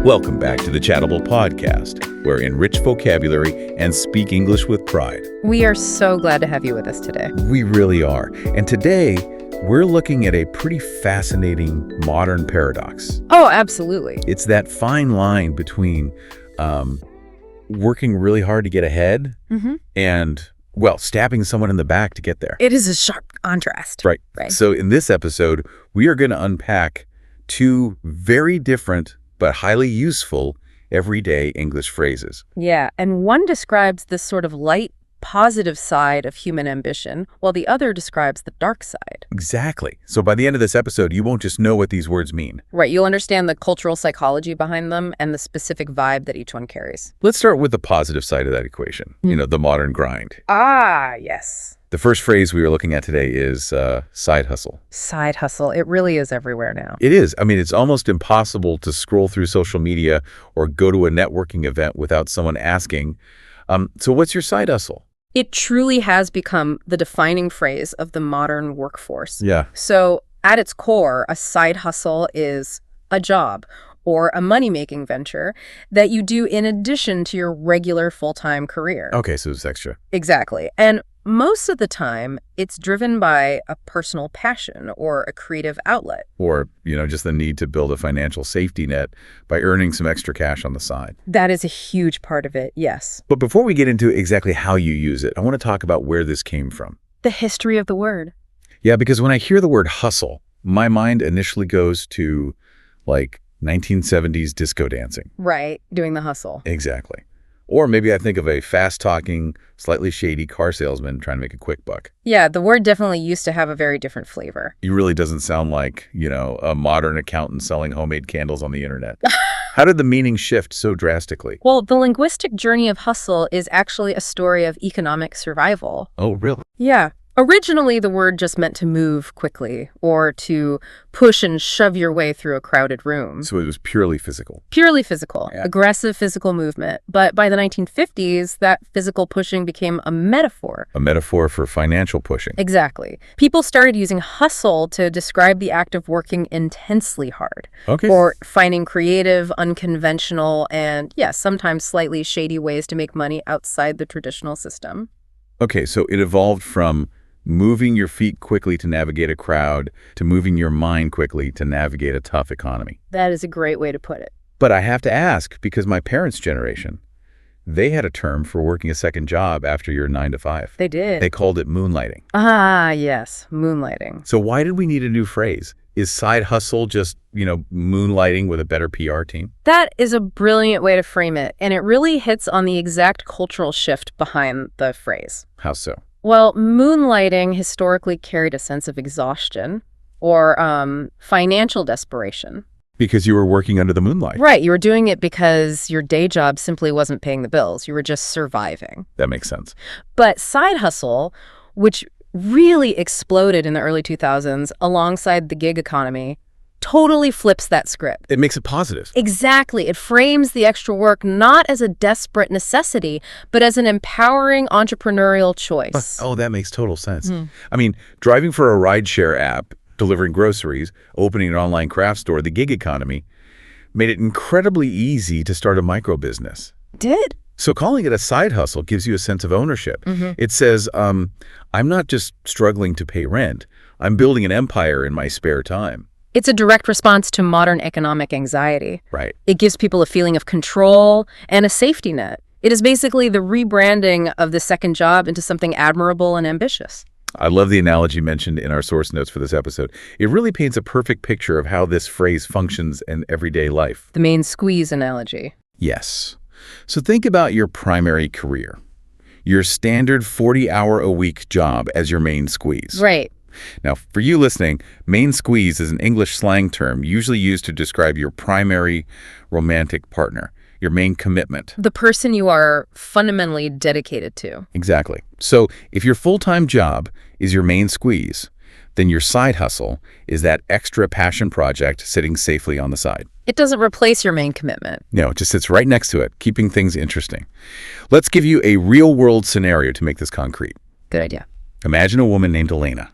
Welcome back to the Chattable podcast, where enrich vocabulary and speak English with pride. We are so glad to have you with us today. We really are. And today, we're looking at a pretty fascinating modern paradox. Oh, absolutely. It's that fine line between working really hard to get ahead and, well, stabbing someone in the back to get there. It is a sharp contrast. Right. So in this episode, we are going to unpack two very different but highly useful everyday English phrases. Yeah, and one describes this sort of light, positive side of human ambition, while the other describes the dark side. Exactly. So by the end of this episode, you won't just know what these words mean. Right, you'll understand the cultural psychology behind them and the specific vibe that each one carries. Let's start with the positive side of that equation, the modern grind. Ah, yes. The first phrase we are looking at today is side hustle. Side hustle. It really is everywhere now. It is. I mean, it's almost impossible to scroll through social media or go to a networking event without someone asking, so what's your side hustle? It truly has become the defining phrase of the modern workforce. Yeah. So at its core, a side hustle is a job or a money-making venture that you do in addition to your regular full-time career. Okay, so it's extra. Exactly. And most of the time, it's driven by a personal passion or a creative outlet. Or, just the need to build a financial safety net by earning some extra cash on the side. That is a huge part of it, yes. But before we get into exactly how you use it, I want to talk about where this came from. The history of the word. Yeah, because when I hear the word hustle, my mind initially goes to, 1970s disco dancing. Right, doing the hustle. Exactly. Or maybe I think of a fast-talking, slightly shady car salesman trying to make a quick buck. Yeah, the word definitely used to have a very different flavor. It really doesn't sound like, a modern accountant selling homemade candles on the internet. How did the meaning shift so drastically? Well, the linguistic journey of hustle is actually a story of economic survival. Oh, really? Yeah. Originally, the word just meant to move quickly or to push and shove your way through a crowded room. So it was purely physical. Purely physical, Yeah. Aggressive physical movement. But by the 1950s, that physical pushing became a metaphor. A metaphor for financial pushing. Exactly. People started using hustle to describe the act of working intensely hard. Okay. Or finding creative, unconventional, and, sometimes slightly shady ways to make money outside the traditional system. Okay, so it evolved from moving your feet quickly to navigate a crowd to moving your mind quickly to navigate a tough economy. That is a great way to put it. But I have to ask, because my parents' generation, they had a term for working a second job after your 9 to 5. They did. They called it moonlighting. Ah, yes, moonlighting. So why did we need a new phrase? Is side hustle just, moonlighting with a better PR team? That is a brilliant way to frame it, and it really hits on the exact cultural shift behind the phrase. How so? Well, moonlighting historically carried a sense of exhaustion or financial desperation. Because you were working under the moonlight. Right. You were doing it because your day job simply wasn't paying the bills. You were just surviving. That makes sense. But side hustle, which really exploded in the early 2000s alongside the gig economy, totally flips that script. It makes it positive. Exactly. It frames the extra work not as a desperate necessity, but as an empowering entrepreneurial choice. Oh, that makes total sense. I mean, driving for a rideshare app, delivering groceries, opening an online craft store, the gig economy made it incredibly easy to start a micro business. Did? So calling it a side hustle gives you a sense of ownership. It says, I'm not just struggling to pay rent. I'm building an empire in my spare time. It's a direct response to modern economic anxiety. Right. It gives people a feeling of control and a safety net. It is basically the rebranding of the second job into something admirable and ambitious. I love the analogy mentioned in our source notes for this episode. It really paints a perfect picture of how this phrase functions in everyday life. The main squeeze analogy. Yes. So think about your primary career. Your standard 40-hour-a-week job as your main squeeze. Right. Now, for you listening, main squeeze is an English slang term usually used to describe your primary romantic partner, your main commitment. The person you are fundamentally dedicated to. Exactly. So if your full-time job is your main squeeze, then your side hustle is that extra passion project sitting safely on the side. It doesn't replace your main commitment. No, it just sits right next to it, keeping things interesting. Let's give you a real-world scenario to make this concrete. Good idea. Imagine a woman named Elena.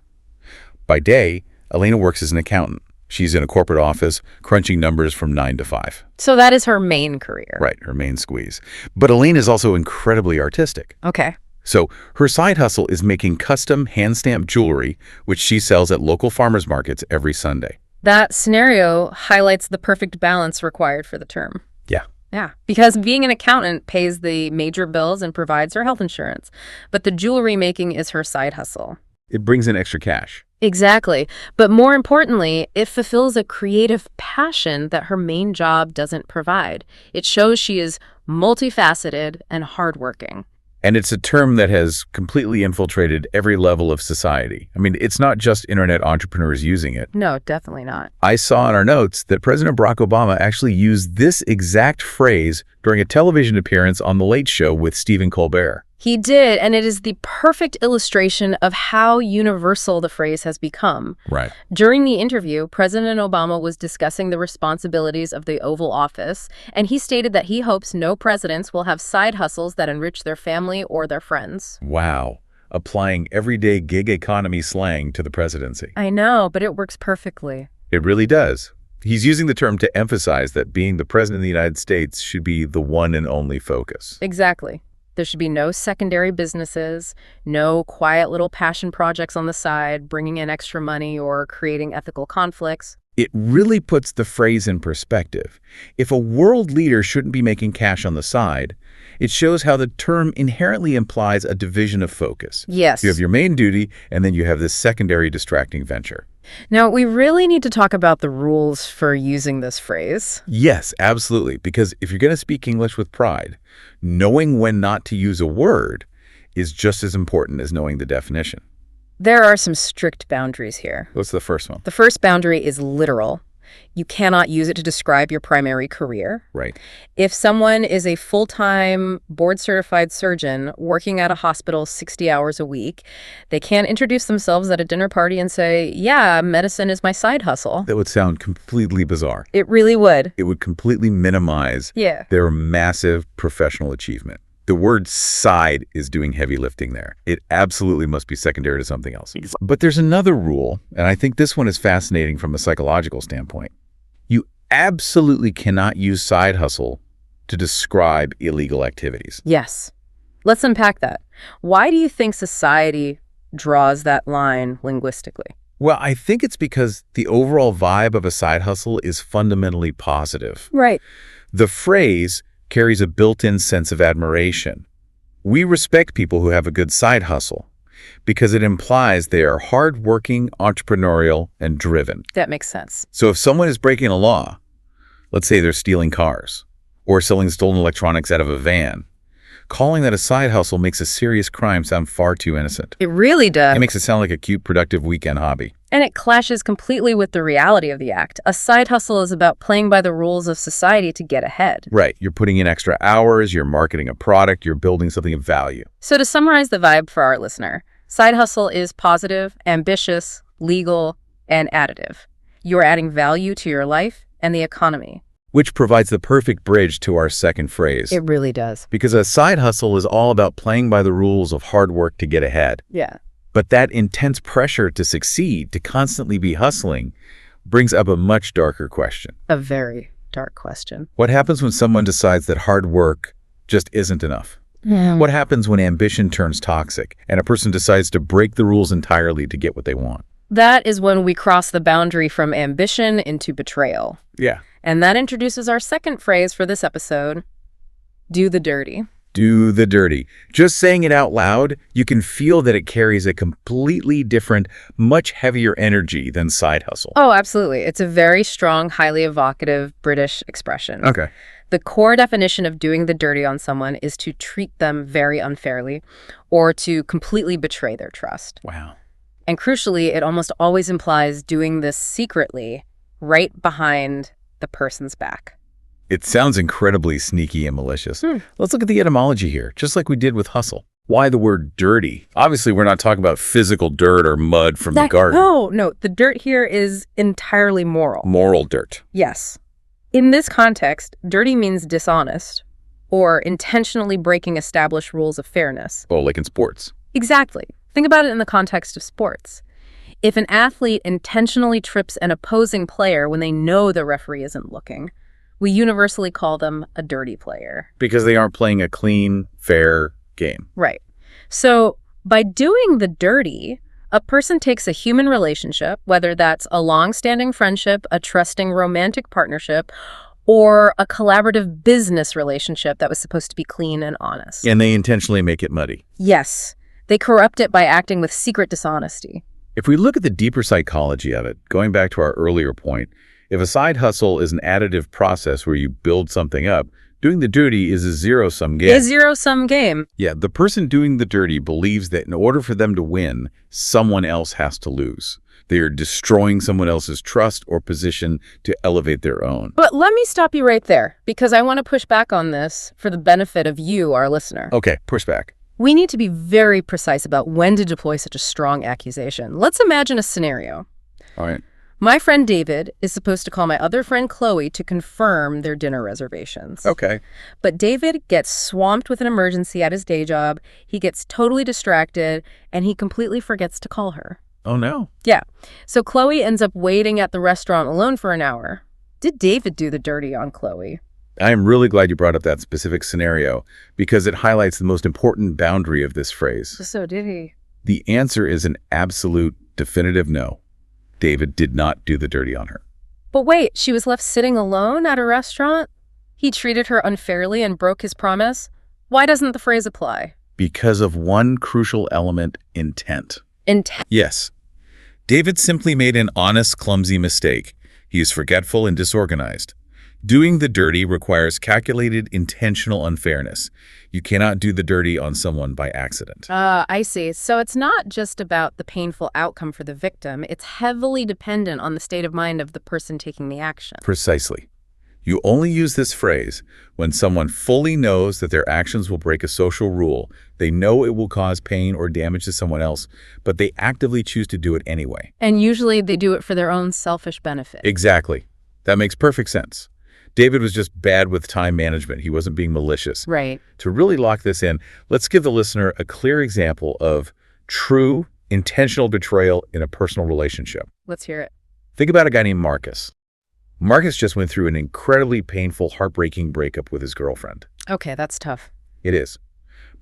By day, Elena works as an accountant. She's in a corporate office, crunching numbers from 9 to 5. So that is her main career. Right, her main squeeze. But Elaine is also incredibly artistic. Okay. So her side hustle is making custom hand-stamped jewelry, which she sells at local farmers markets every Sunday. That scenario highlights the perfect balance required for the term. Yeah. Yeah, because being an accountant pays the major bills and provides her health insurance, but the jewelry making is her side hustle. It brings in extra cash. Exactly. But more importantly, it fulfills a creative passion that her main job doesn't provide. It shows she is multifaceted and hardworking. And it's a term that has completely infiltrated every level of society. I mean, it's not just internet entrepreneurs using it. No, definitely not. I saw in our notes that President Barack Obama actually used this exact phrase during a television appearance on The Late Show with Stephen Colbert. He did, and it is the perfect illustration of how universal the phrase has become. Right. During the interview, President Obama was discussing the responsibilities of the Oval Office, and he stated that he hopes no presidents will have side hustles that enrich their family or their friends. Wow. Applying everyday gig economy slang to the presidency. I know, but it works perfectly. It really does. He's using the term to emphasize that being the president of the United States should be the one and only focus. Exactly. There should be no secondary businesses, no quiet little passion projects on the side, bringing in extra money or creating ethical conflicts. It really puts the phrase in perspective. If a world leader shouldn't be making cash on the side, it shows how the term inherently implies a division of focus. Yes. You have your main duty, and then you have this secondary distracting venture. Now, we really need to talk about the rules for using this phrase. Yes, absolutely. Because if you're going to speak English with pride, knowing when not to use a word is just as important as knowing the definition. There are some strict boundaries here. What's the first one? The first boundary is literal. You cannot use it to describe your primary career. Right. If someone is a full-time board-certified surgeon working at a hospital 60 hours a week, they can't introduce themselves at a dinner party and say, yeah, medicine is my side hustle. That would sound completely bizarre. It really would. It would completely minimize their massive professional achievement. The word side is doing heavy lifting there. It absolutely must be secondary to something else. But there's another rule, and I think this one is fascinating from a psychological standpoint. You absolutely cannot use side hustle to describe illegal activities. Yes. Let's unpack that. Why do you think society draws that line linguistically? Well, I think it's because the overall vibe of a side hustle is fundamentally positive. Right. The phrase carries a built-in sense of admiration. We respect people who have a good side hustle because it implies they are hardworking, entrepreneurial, and driven. That makes sense. So if someone is breaking a law, let's say they're stealing cars or selling stolen electronics out of a van, calling that a side hustle makes a serious crime sound far too innocent. It really does. It makes it sound like a cute, productive weekend hobby. And it clashes completely with the reality of the act. A side hustle is about playing by the rules of society to get ahead. Right. You're putting in extra hours, you're marketing a product, you're building something of value. So to summarize the vibe for our listener, side hustle is positive, ambitious, legal, and additive. You're adding value to your life and the economy. Which provides the perfect bridge to our second phrase. It really does. Because a side hustle is all about playing by the rules of hard work to get ahead. Yeah. But that intense pressure to succeed, to constantly be hustling, brings up a much darker question. A very dark question. What happens when someone decides that hard work just isn't enough? What happens when ambition turns toxic and a person decides to break the rules entirely to get what they want? That is when we cross the boundary from ambition into betrayal. Yeah. And that introduces our second phrase for this episode, do the dirty. Do the dirty. Just saying it out loud, you can feel that it carries a completely different, much heavier energy than side hustle. Oh, absolutely. It's a very strong, highly evocative British expression. Okay. The core definition of doing the dirty on someone is to treat them very unfairly or to completely betray their trust. Wow. And crucially, it almost always implies doing this secretly, right behind the person's back. It sounds incredibly sneaky and malicious. Let's look at the etymology here, just like we did with hustle. Why the word dirty? Obviously, we're not talking about physical dirt or mud from the garden. No. The dirt here is entirely moral. Moral dirt. Yes. In this context, dirty means dishonest or intentionally breaking established rules of fairness. Oh, like in sports. Exactly. Think about it in the context of sports. If an athlete intentionally trips an opposing player when they know the referee isn't looking, we universally call them a dirty player. Because they aren't playing a clean, fair game. Right. So by doing the dirty, a person takes a human relationship, whether that's a long-standing friendship, a trusting romantic partnership, or a collaborative business relationship that was supposed to be clean and honest. And they intentionally make it muddy. Yes. They corrupt it by acting with secret dishonesty. If we look at the deeper psychology of it, going back to our earlier point, if a side hustle is an additive process where you build something up, doing the dirty is a zero-sum game. A zero-sum game. Yeah, the person doing the dirty believes that in order for them to win, someone else has to lose. They are destroying someone else's trust or position to elevate their own. But let me stop you right there, because I want to push back on this for the benefit of you, our listener. Okay, push back. We need to be very precise about when to deploy such a strong accusation. Let's imagine a scenario. All right. My friend David is supposed to call my other friend Chloe to confirm their dinner reservations. Okay. But David gets swamped with an emergency at his day job, he gets totally distracted, and he completely forgets to call her. Oh, no. Yeah. So Chloe ends up waiting at the restaurant alone for an hour. Did David do the dirty on Chloe? I am really glad you brought up that specific scenario because it highlights the most important boundary of this phrase. So did he? The answer is an absolute, definitive no. David did not do the dirty on her. But wait, she was left sitting alone at a restaurant? He treated her unfairly and broke his promise? Why doesn't the phrase apply? Because of one crucial element, intent. Intent? Yes. David simply made an honest, clumsy mistake. He is forgetful and disorganized. Doing the dirty requires calculated, intentional unfairness. You cannot do the dirty on someone by accident. I see. So it's not just about the painful outcome for the victim. It's heavily dependent on the state of mind of the person taking the action. Precisely. You only use this phrase when someone fully knows that their actions will break a social rule. They know it will cause pain or damage to someone else, but they actively choose to do it anyway. And usually they do it for their own selfish benefit. Exactly. That makes perfect sense. David was just bad with time management. He wasn't being malicious. Right. To really lock this in, let's give the listener a clear example of true, intentional betrayal in a personal relationship. Let's hear it. Think about a guy named Marcus. Marcus just went through an incredibly painful, heartbreaking breakup with his girlfriend. Okay, that's tough. It is.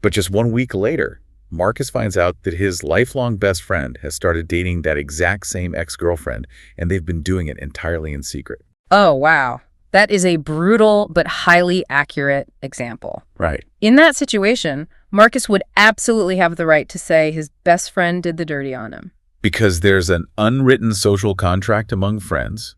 But just 1 week later, Marcus finds out that his lifelong best friend has started dating that exact same ex-girlfriend, and they've been doing it entirely in secret. Oh, wow. That is a brutal but highly accurate example. Right. In that situation, Marcus would absolutely have the right to say his best friend did the dirty on him. Because there's an unwritten social contract among friends.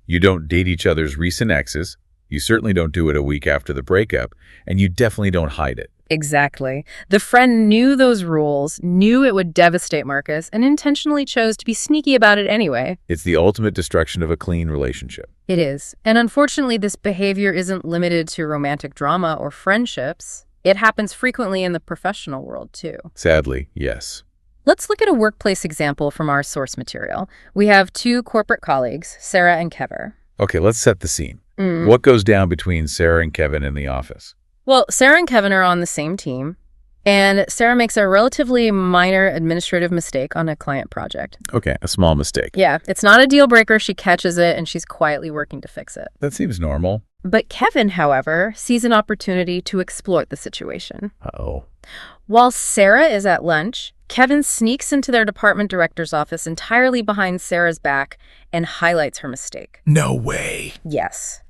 You don't date each other's recent exes. You certainly don't do it a week after the breakup, and you definitely don't hide it. Exactly. The friend knew those rules, knew it would devastate Marcus, and intentionally chose to be sneaky about it anyway. It's the ultimate destruction of a clean relationship. It is. And unfortunately, this behavior isn't limited to romantic drama or friendships. It happens frequently in the professional world, too. Sadly, yes. Let's look at a workplace example from our source material. We have two corporate colleagues, Sarah and Kevin. Okay, let's set the scene. What goes down between Sarah and Kevin in the office? Well, Sarah and Kevin are on the same team, and Sarah makes a relatively minor administrative mistake on a client project. Okay, a small mistake. Yeah, it's not a deal breaker. She catches it, and she's quietly working to fix it. That seems normal. But Kevin, however, sees an opportunity to exploit the situation. Uh-oh. While Sarah is at lunch, Kevin sneaks into their department director's office entirely behind Sarah's back and highlights her mistake. No way. Yes.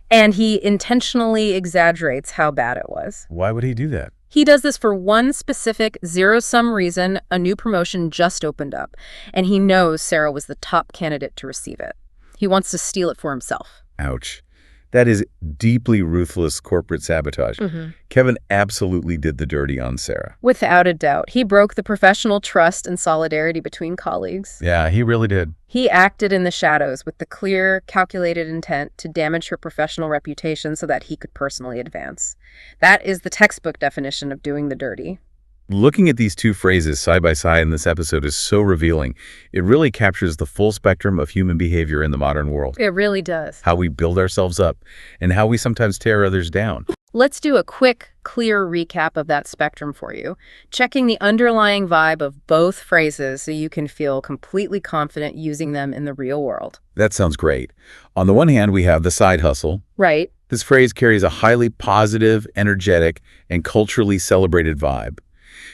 And he intentionally exaggerates how bad it was. Why would he do that? He does this for one specific zero-sum reason. A new promotion just opened up, and he knows Sarah was the top candidate to receive it. He wants to steal it for himself. Ouch. That is deeply ruthless corporate sabotage. Kevin absolutely did the dirty on Sarah. Without a doubt. He broke the professional trust and solidarity between colleagues. Yeah, he really did. He acted in the shadows with the clear, calculated intent to damage her professional reputation so that he could personally advance. That is the textbook definition of doing the dirty. Looking at these two phrases side by side in this episode is so revealing. It really captures the full spectrum of human behavior in the modern world. It really does. How we build ourselves up and how we sometimes tear others down. Let's do a quick, clear recap of that spectrum for you, checking the underlying vibe of both phrases so you can feel completely confident using them in the real world. That sounds great. On the one hand, we have the side hustle. Right. This phrase carries a highly positive, energetic, and culturally celebrated vibe.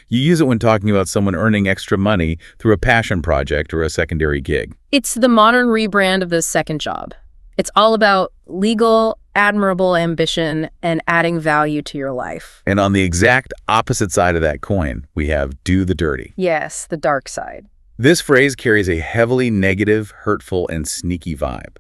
You use it when talking about someone earning extra money through a passion project or a secondary gig. It's the modern rebrand of the second job. It's all about legal, admirable ambition and adding value to your life. And on the exact opposite side of that coin, we have do the dirty. Yes, the dark side. This phrase carries a heavily negative, hurtful, and sneaky vibe.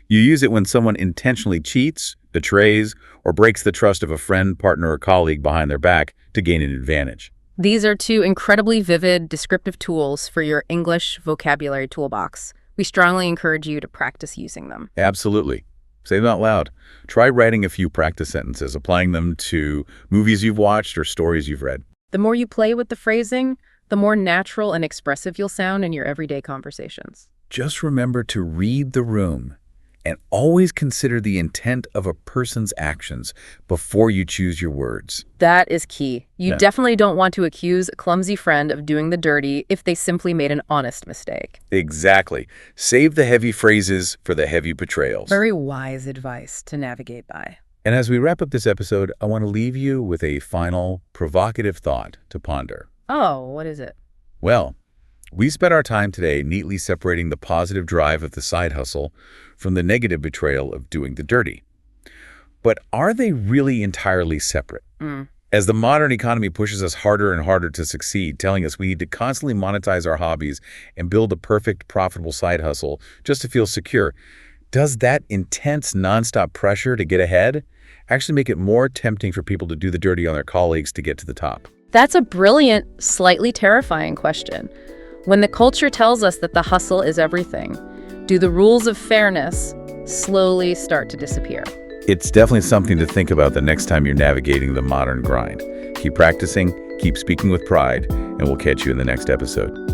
You use it when someone intentionally cheats, betrays, or breaks the trust of a friend, partner, or colleague behind their back to gain an advantage. These are two incredibly vivid, descriptive tools for your English vocabulary toolbox. We strongly encourage you to practice using them. Absolutely. Say them out loud. Try writing a few practice sentences, applying them to movies you've watched or stories you've read. The more you play with the phrasing, the more natural and expressive you'll sound in your everyday conversations. Just remember to read the room and always consider the intent of a person's actions before you choose your words. That is key. You definitely don't want to accuse a clumsy friend of doing the dirty if they simply made an honest mistake. Exactly. Save the heavy phrases for the heavy betrayals. Very wise advice to navigate by. And as we wrap up this episode, I want to leave you with a final provocative thought to ponder. Oh, what is it? Well, we spent our time today neatly separating the positive drive of the side hustle from the negative betrayal of doing the dirty. But are they really entirely separate? As the modern economy pushes us harder and harder to succeed, telling us we need to constantly monetize our hobbies and build a perfect, profitable side hustle just to feel secure, does that intense, nonstop pressure to get ahead actually make it more tempting for people to do the dirty on their colleagues to get to the top? That's a brilliant, slightly terrifying question. When the culture tells us that the hustle is everything, do the rules of fairness slowly start to disappear? It's definitely something to think about the next time you're navigating the modern grind. Keep practicing, keep speaking with pride, and we'll catch you in the next episode.